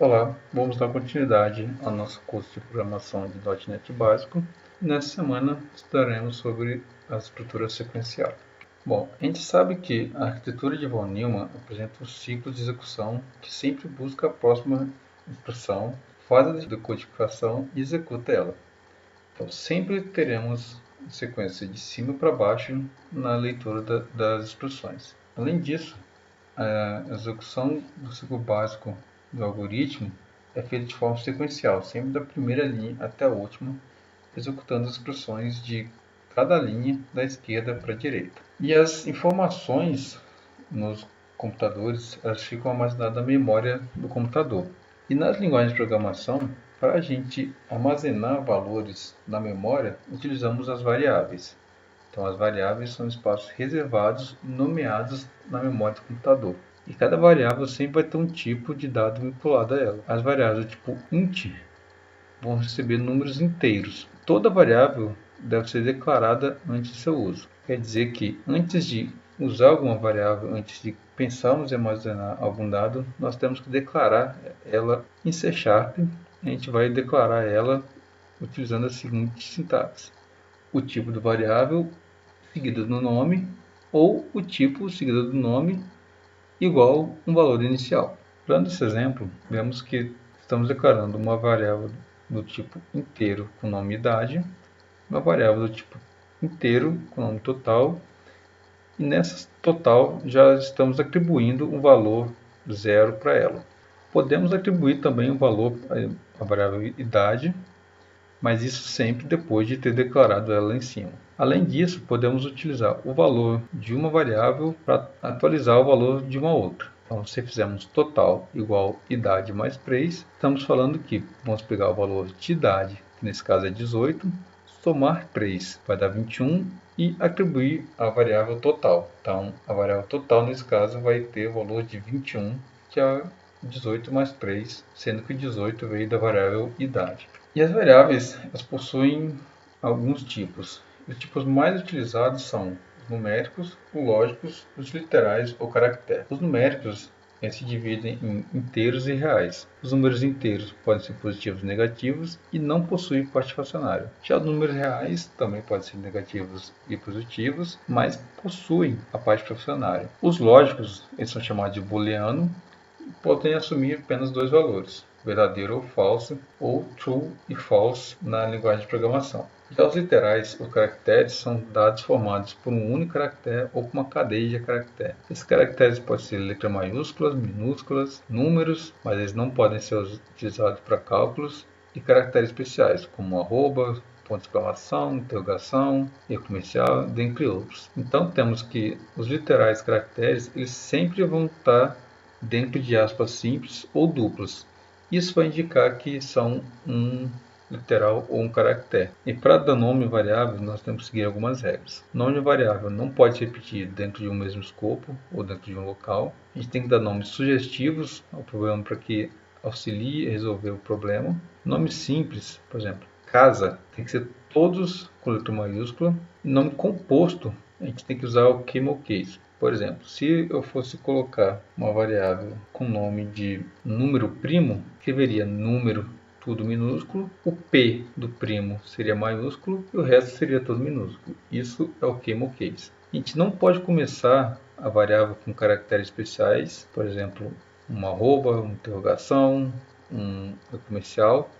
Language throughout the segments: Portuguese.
Olá, vamos dar continuidade ao nosso curso de programação de .NET Básico. Nessa semana estudaremos sobre a estrutura sequencial. Bom, a gente sabe que a arquitetura de von Neumann apresenta um ciclo de execução que sempre busca a próxima instrução, faz a decodificação e executa ela. Então, sempre teremos sequência de cima para baixo na leitura das instruções. Além disso, a execução do ciclo básico do algoritmo é feita de forma sequencial, sempre da primeira linha até a última, executando as instruções de cada linha da esquerda para a direita. E as informações nos computadores elas ficam armazenadas na memória do computador. E nas linguagens de programação, para a gente armazenar valores na memória, utilizamos as variáveis. Então, as variáveis são espaços reservados e nomeados na memória do computador. E cada variável sempre vai ter um tipo de dado vinculado a ela. As variáveis do tipo int vão receber números inteiros. Toda variável deve ser declarada antes de seu uso. Quer dizer que antes de usar alguma variável, antes de pensarmos em armazenar algum dado, nós temos que declarar ela em C#. A gente vai declarar ela utilizando a seguinte sintaxe: o tipo do variável seguido do nome, ou o tipo seguido do nome igual um valor inicial. Usando esse exemplo, vemos que estamos declarando uma variável do tipo inteiro com nome idade, uma variável do tipo inteiro com nome total, e nessa total já estamos atribuindo um valor 0 para ela. Podemos atribuir também um valor à variável idade, mas isso sempre depois de ter declarado ela em cima. Além disso, podemos utilizar o valor de uma variável para atualizar o valor de uma outra. Então, se fizermos total igual idade mais 3, estamos falando que vamos pegar o valor de idade, que nesse caso é 18, somar 3 vai dar 21 e atribuir a variável total. Então, a variável total nesse caso vai ter o valor de 21, que é 18 mais 3, sendo que o 18 veio da variável idade. E as variáveis elas possuem alguns tipos. Os tipos mais utilizados são os numéricos, os lógicos, os literais ou caracteres. Os numéricos se dividem em inteiros e reais. Os números inteiros podem ser positivos ou negativos e não possuem parte fracionária. Já os números reais também podem ser negativos e positivos, mas possuem a parte fracionária. Os lógicos eles são chamados de booleano e podem assumir apenas dois valores: verdadeiro ou falso, ou true e false na linguagem de programação. Já os literais, os caracteres, são dados formados por um único caractere ou por uma cadeia de caracteres. Esses caracteres podem ser letras maiúsculas, minúsculas, números, mas eles não podem ser utilizados para cálculos, e caracteres especiais, como arroba, ponto de exclamação, interrogação, erro comercial, dentre outros. Então temos que os literais caracteres eles sempre vão estar dentro de aspas simples ou duplas. Isso vai indicar que são um literal ou um caractere. E para dar nome a variável, nós temos que seguir algumas regras. Nome de variável não pode ser repetido dentro de um mesmo escopo ou dentro de um local. A gente tem que dar nomes sugestivos ao problema para que auxilie a resolver o problema. Nome simples, por exemplo, casa, tem que ser todos com letra maiúscula. E nome composto, a gente tem que usar o camel case. Por exemplo, se eu fosse colocar uma variável com nome de número primo, escreveria número tudo minúsculo, o P do primo seria maiúsculo e o resto seria todo minúsculo. Isso é o camel case. A gente não pode começar a variável com caracteres especiais, por exemplo, uma arroba, uma interrogação, um comercial.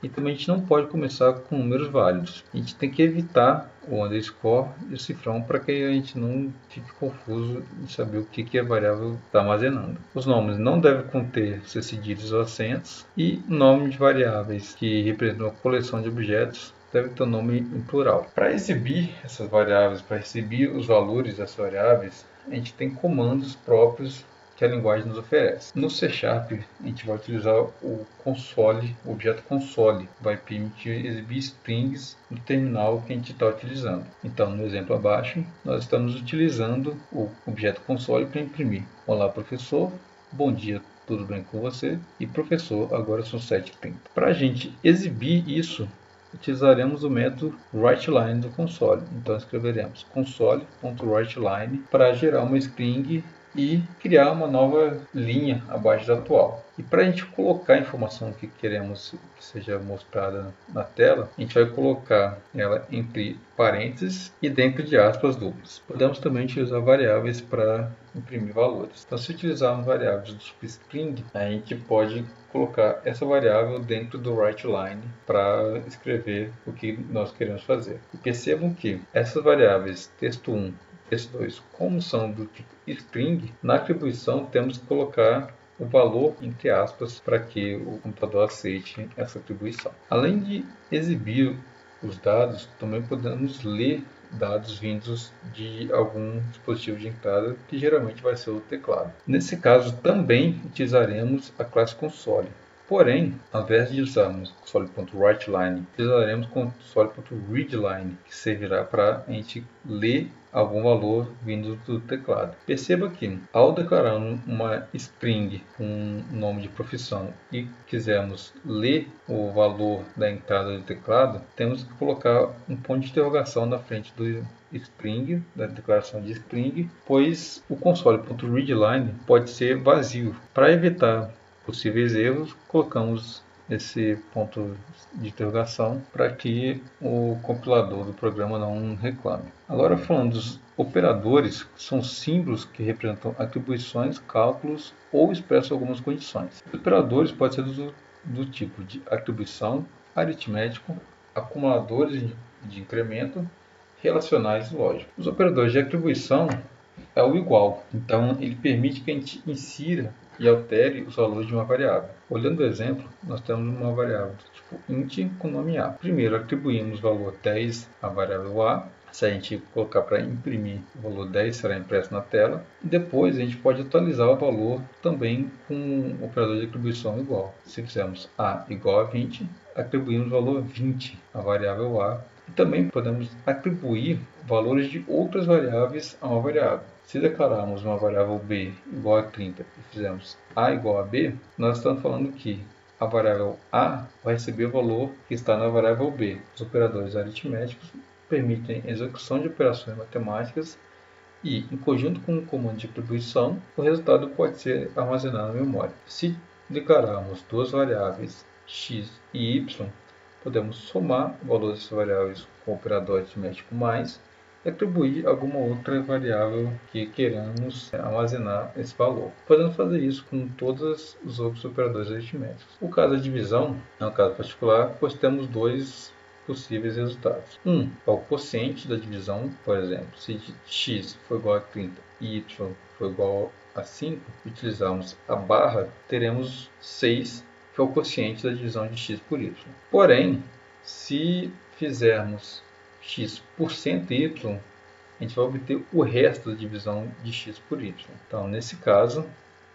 E também a gente não pode começar com números válidos. A gente tem que evitar o underscore e o cifrão para que a gente não fique confuso em saber o que a variável está armazenando. Os nomes não devem conter C cedilhas ou acentos, e nome de variáveis que representam uma coleção de objetos deve ter um nome em plural. Para exibir essas variáveis, para exibir os valores dessas variáveis, a gente tem comandos próprios que a linguagem nos oferece. No C#, a gente vai utilizar o console, o objeto console, vai permitir exibir strings no terminal que a gente está utilizando. Então, no exemplo abaixo, nós estamos utilizando o objeto console para imprimir: olá, professor, bom dia, tudo bem com você? E professor, agora são 7h30. Para a gente exibir isso, utilizaremos o método writeLine do console. Então escreveremos console.writeLine para gerar uma string e criar uma nova linha abaixo da atual. E para a gente colocar a informação que queremos que seja mostrada na tela, a gente vai colocar ela entre parênteses e dentro de aspas duplas. Podemos também utilizar variáveis para imprimir valores. Então, se utilizarmos variáveis do tipo string, a gente pode colocar essa variável dentro do writeLine para escrever o que nós queremos fazer. E percebam que essas variáveis texto1 texto 2, como são do tipo string, na atribuição temos que colocar o valor entre aspas para que o computador aceite essa atribuição. Além de exibir os dados, também podemos ler dados vindos de algum dispositivo de entrada, que geralmente vai ser o teclado. Nesse caso, também utilizaremos a classe console. Porém, ao invés de usarmos console.writeLine, utilizaremos console.readLine, que servirá para a gente ler algum valor vindo do teclado. Perceba que, ao declarar uma string com um nome de profissão e quisermos ler o valor da entrada do teclado, temos que colocar um ponto de interrogação na frente do string, da declaração de string, pois o console.readLine pode ser vazio. Para evitar possíveis erros, colocamos esse ponto de interrogação para que o compilador do programa não reclame. Agora, falando dos operadores, que são símbolos que representam atribuições, cálculos ou expressam algumas condições. Os operadores podem ser do tipo de atribuição, aritmético, acumuladores de incremento, relacionais e lógicos. Os operadores de atribuição é o igual, então ele permite que a gente insira e altere os valores de uma variável. Olhando o exemplo, nós temos uma variável do tipo int com nome A. Primeiro atribuímos o valor 10 à variável A. Se a gente colocar para imprimir, o valor 10 será impresso na tela. Depois a gente pode atualizar o valor também com um operador de atribuição igual. Se fizermos A igual a 20, atribuímos o valor 20 à variável A. E também podemos atribuir valores de outras variáveis a uma variável. Se declararmos uma variável b igual a 30 e fizermos a igual a b, nós estamos falando que a variável a vai receber o valor que está na variável b. Os operadores aritméticos permitem execução de operações matemáticas e, em conjunto com o comando de atribuição, o resultado pode ser armazenado na memória. Se declararmos duas variáveis x e y, podemos somar o valor dessas variáveis com o operador aritmético mais e atribuir alguma outra variável que queremos armazenar esse valor. Podemos fazer isso com todos os outros operadores aritméticos. O caso da divisão é um caso particular, pois temos dois possíveis resultados. Um é o quociente da divisão, por exemplo, se x for igual a 30 e y for igual a 5, utilizarmos a barra, teremos 6, que é o quociente da divisão de x por y. Porém, se fizermos x por cento y, a gente vai obter o resto da divisão de x por y. Então, nesse caso,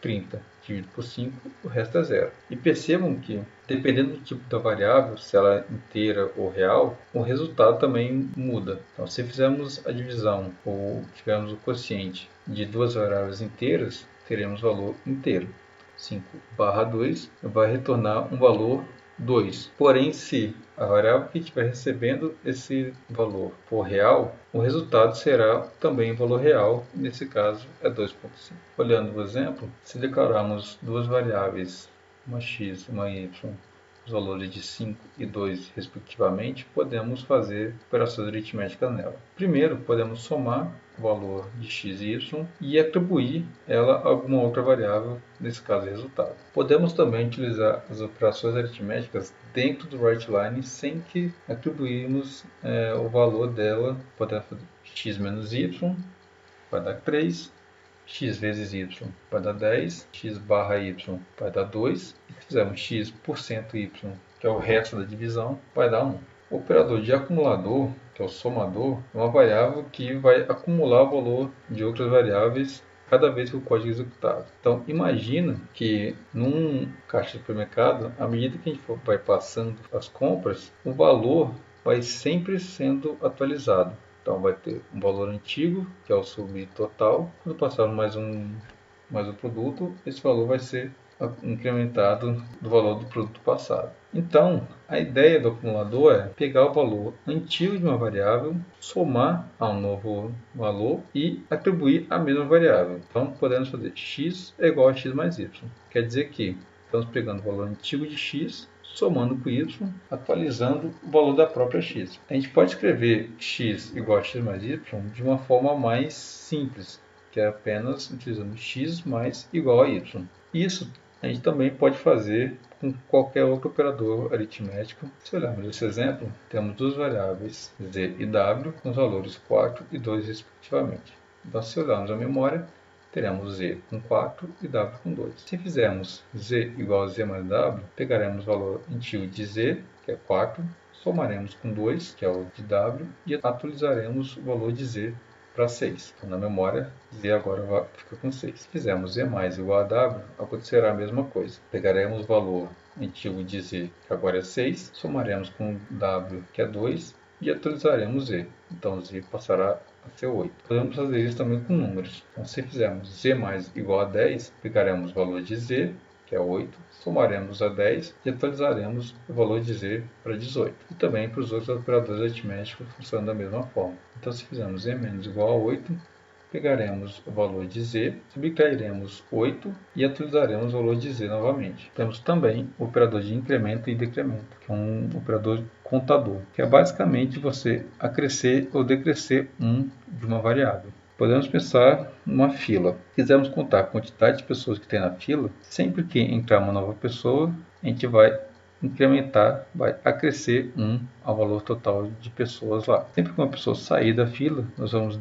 30 dividido por 5, o resto é zero. E percebam que, dependendo do tipo da variável, se ela é inteira ou real, o resultado também muda. Então, se fizermos a divisão ou tivermos o quociente de duas variáveis inteiras, teremos valor inteiro. 5/2 vai retornar um valor 2. Porém, se a variável que estiver recebendo esse valor for real, o resultado será também valor real, nesse caso é 2,5. Olhando o exemplo, se declararmos duas variáveis, uma x e uma y, os valores de 5 e 2 respectivamente, podemos fazer operações aritméticas nela. Primeiro, podemos somar o valor de x e y e atribuir ela a alguma outra variável, nesse caso resultado. Podemos também utilizar as operações aritméticas dentro do writeLine sem que atribuirmos o valor dela. Podemos fazer x menos y vai dar 3, x vezes y vai dar 10, x barra y vai dar 2, e se fizermos x por cento y, que é o resto da divisão, vai dar 1. O operador de acumulador, que é o somador, é uma variável que vai acumular o valor de outras variáveis cada vez que o código é executado. Então, imagina que num caixa de supermercado, à medida que a gente vai passando as compras, o valor vai sempre sendo atualizado. Então vai ter um valor antigo, que é o subtotal. Quando passarmos mais um produto, esse valor vai ser incrementado do valor do produto passado. Então, a ideia do acumulador é pegar o valor antigo de uma variável, somar a um novo valor e atribuir a mesma variável. Então, podemos fazer x é igual a x mais y. Quer dizer que estamos pegando o valor antigo de x, somando com y, atualizando o valor da própria x. A gente pode escrever x igual a x mais y de uma forma mais simples, que é apenas utilizando x mais igual a y. Isso a gente também pode fazer com qualquer outro operador aritmético. Se olharmos esse exemplo, temos duas variáveis z e w com os valores 4 e 2 respectivamente. Então, se olharmos a memória, teremos z com 4 e w com 2. Se fizermos z igual a z mais w, pegaremos o valor antigo de z, que é 4, somaremos com 2, que é o de w, e atualizaremos o valor de z para 6. Então, na memória, z agora fica com 6. Se fizermos z mais igual a w, acontecerá a mesma coisa. Pegaremos o valor antigo de z, que agora é 6, somaremos com w, que é 2, e atualizaremos z. Então, z passará a ser 8. Podemos fazer isso também com números. Então, se fizermos z mais igual a 10, pegaremos o valor de z, que é 8, somaremos a 10 e atualizaremos o valor de z para 18. E também para os outros operadores aritméticos funcionam da mesma forma. Então, se fizermos z menos igual a 8, pegaremos o valor de z, subtrairemos 8 e atualizaremos o valor de z novamente. Temos também o operador de incremento e decremento, que é um operador contador, que é basicamente você acrescer ou decrescer de uma variável. Podemos pensar numa fila. Se quisermos contar a quantidade de pessoas que tem na fila, sempre que entrar uma nova pessoa, a gente vai incrementar, vai acrescer 1 ao valor total de pessoas lá. Sempre que uma pessoa sair da fila, nós vamos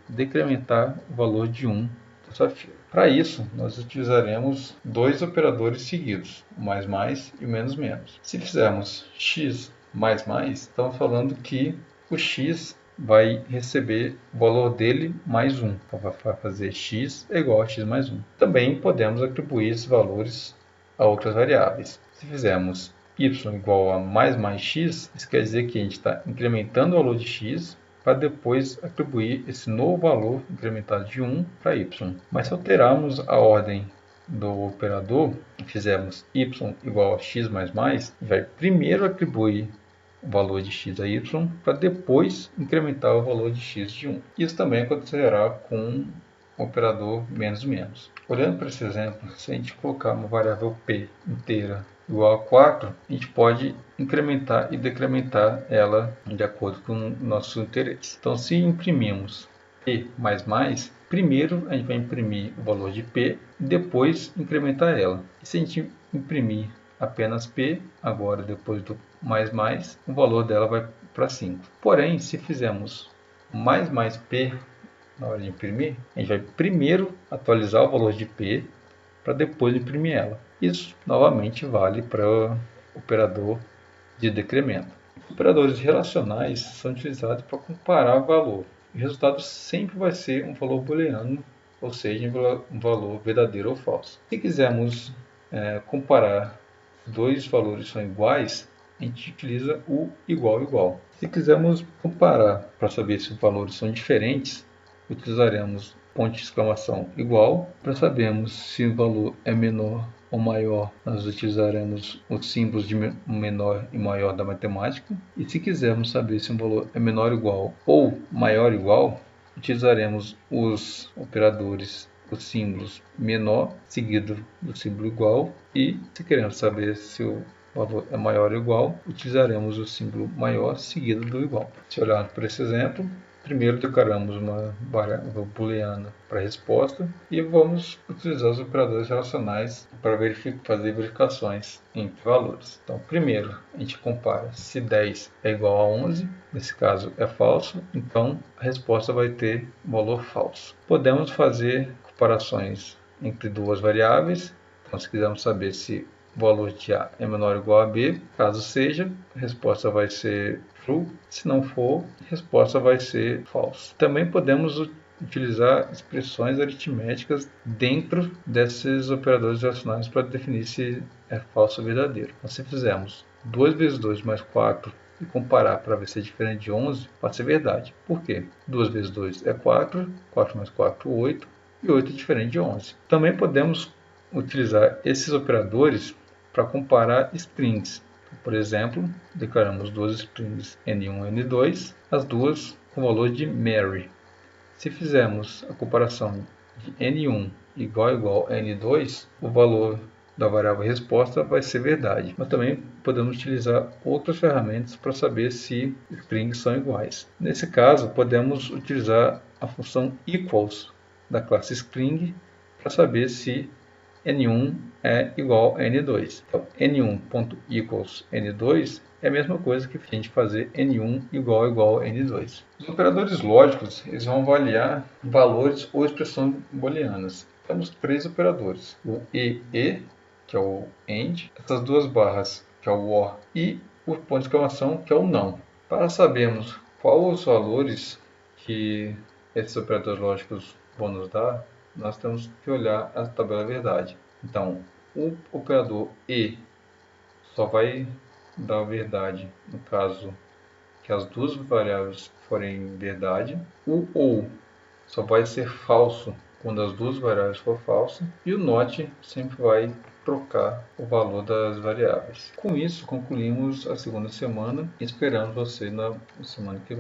decrementar o valor de 1 dessa fila. Para isso, nós utilizaremos dois operadores seguidos, o mais e o menos. Se fizermos x mais, estamos falando que o x vai receber o valor dele mais 1. Então, vai fazer x é igual a x mais 1. Também podemos atribuir esses valores a outras variáveis. Se fizermos y igual a mais x, isso quer dizer que a gente está incrementando o valor de x para depois atribuir esse novo valor incrementado de 1 para y. Mas se alterarmos a ordem do operador e fizermos y igual a x mais, vai primeiro atribuir o valor de x a y para depois incrementar o valor de x de 1. Isso também acontecerá com o operador menos. Olhando para esse exemplo, se a gente colocar uma variável p inteira igual a 4, a gente pode incrementar e decrementar ela de acordo com o nosso interesse. Então, se imprimimos p mais, primeiro a gente vai imprimir o valor de p e depois incrementar ela. E se a gente imprimir apenas p, agora depois do mais, o valor dela vai para 5. Porém, se fizermos mais p na hora de imprimir, a gente vai primeiro atualizar o valor de p para depois imprimir ela. Isso novamente vale para o operador de decremento. Operadores relacionais são utilizados para comparar valor. O resultado sempre vai ser um valor booleano, ou seja, um valor verdadeiro ou falso. Se quisermos comparar dois valores são iguais, a gente utiliza o igual. Se quisermos comparar para saber se os valores são diferentes, utilizaremos ponto de exclamação igual. Para sabermos se o valor é menor ou maior, nós utilizaremos os símbolos de menor e maior da matemática. E se quisermos saber se um valor é menor ou igual ou maior ou igual, utilizaremos os operadores, os símbolos menor seguido do símbolo igual. E se queremos saber se o valor é maior ou igual, utilizaremos o símbolo maior seguido do igual. Se olharmos para esse exemplo, primeiro declaramos uma variável booleana para a resposta e vamos utilizar os operadores relacionais para fazer verificações entre valores. Então, primeiro a gente compara se 10 é igual a 11, nesse caso é falso, então a resposta vai ter valor falso. Podemos fazer comparações entre duas variáveis, então se quisermos saber se o valor de A é menor ou igual a B, caso seja, a resposta vai ser true, se não for, a resposta vai ser false. Também podemos utilizar expressões aritméticas dentro desses operadores relacionais para definir se é falso ou verdadeiro. Então, se fizermos 2 vezes 2 mais 4 e comparar para ver se é diferente de 11, pode ser verdade. Por quê? 2 vezes 2 é 4, 4 mais 4, 8, e 8 é diferente de 11. Também podemos utilizar esses operadores para comparar strings. Por exemplo, declaramos duas strings N1 e N2, as duas com o valor de Mary. Se fizermos a comparação de N1 igual a N2, o valor da variável resposta vai ser verdade. Mas também podemos utilizar outras ferramentas para saber se strings são iguais. Nesse caso, podemos utilizar a função equals da classe string para saber se N1 é igual a N2. Então, N1.equals N2 é a mesma coisa que a gente fazer N1 igual a N2. Os operadores lógicos eles vão avaliar valores ou expressões booleanas. Temos três operadores, o EE, que é o AND, essas duas barras, que é o OR, e o ponto de exclamação, que é o NOW. Para sabermos quais os valores que esses operadores lógicos vão nos dar, nós temos que olhar a tabela verdade. Então, o operador E só vai dar verdade no caso que as duas variáveis forem verdade. O OU só vai ser falso quando as duas variáveis for falsa. E o NOT sempre vai trocar o valor das variáveis. Com isso, concluímos a segunda semana e esperamos você na semana que vem.